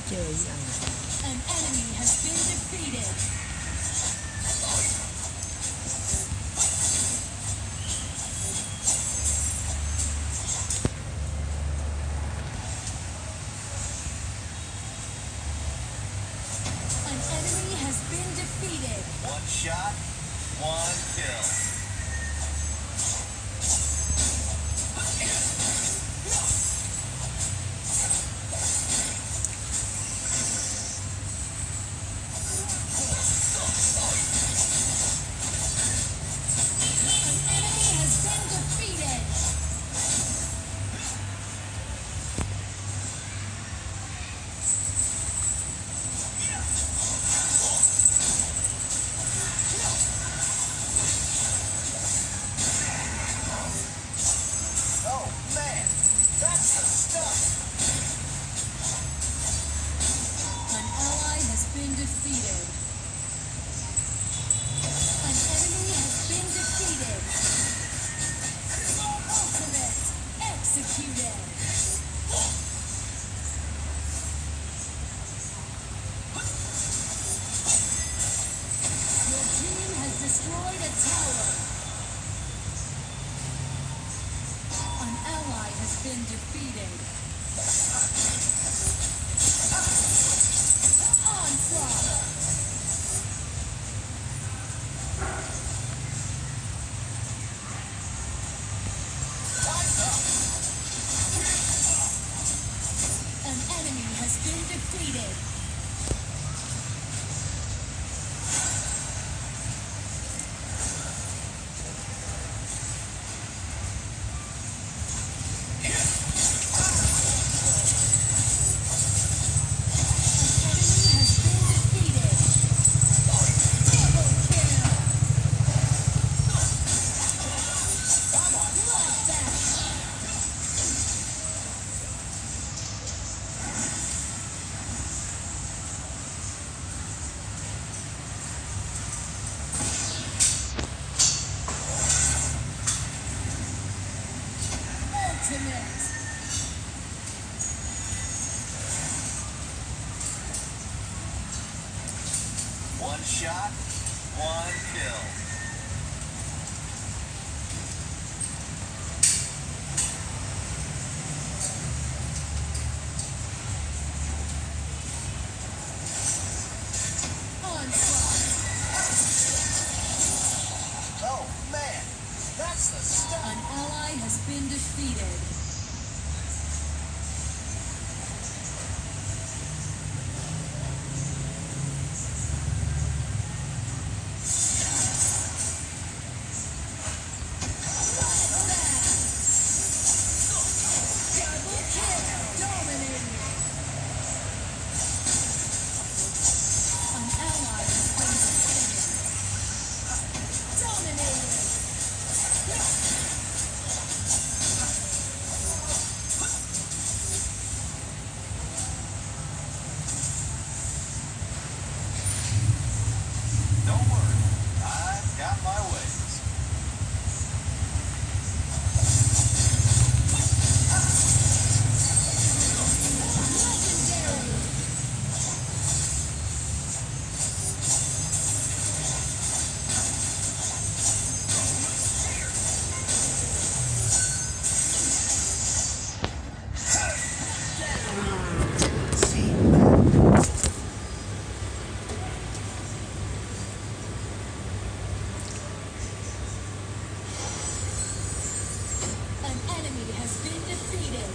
เจอยัง An enemy has been defeated. An enemy has been defeated. One shot, one kill. An enemy has been defeated. Oh man, that's the stuff. An ally has been defeated. An enemy has been defeated. Ultimate executed. Your team has destroyed a tower. An ally has been defeated. Onslaught. Time's up. An enemy has been defeated. An enemy has been defeated. Double kill. Bloodbath. Ultimate. One shot, one kill. Onslaught. Oh man, that's the stuff. An ally has been defeated. Double kill. Dominating. An ally has been defeated. Dominating. Don't worry, I've got my ways. Legendary. An enemy has been defeated.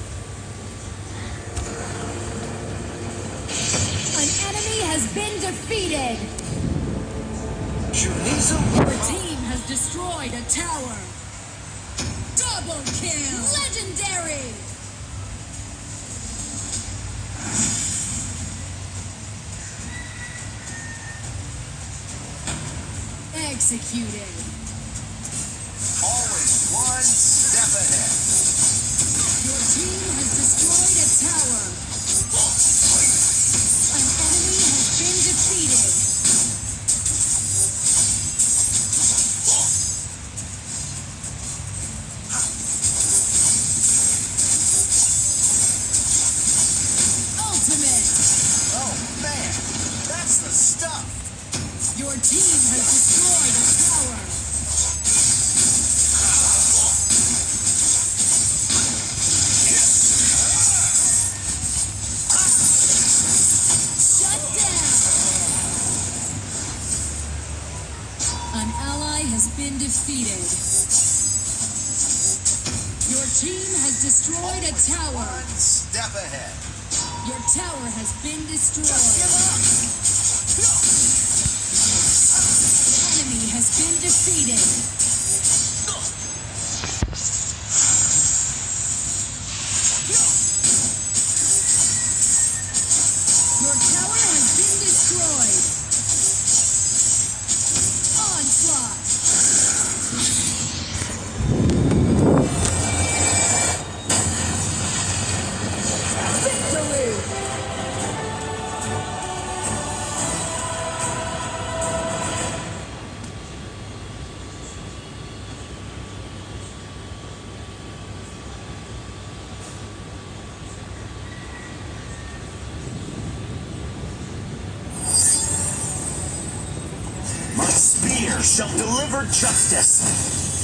An enemy has been defeated. Your team has destroyed a tower. Double kill. Legendary. Executed. Always one step ahead. Your team has destroyed a tower. An enemy has been defeated. Ultimate. Your team has destroyed a tower. Shut down. An ally has been defeated. Your team has destroyed a tower. One step ahead. Your tower has been destroyed. Just give up. Enemy has been defeated. Your tower has been destroyed. Onslaught. Victory. My spear shall deliver justice.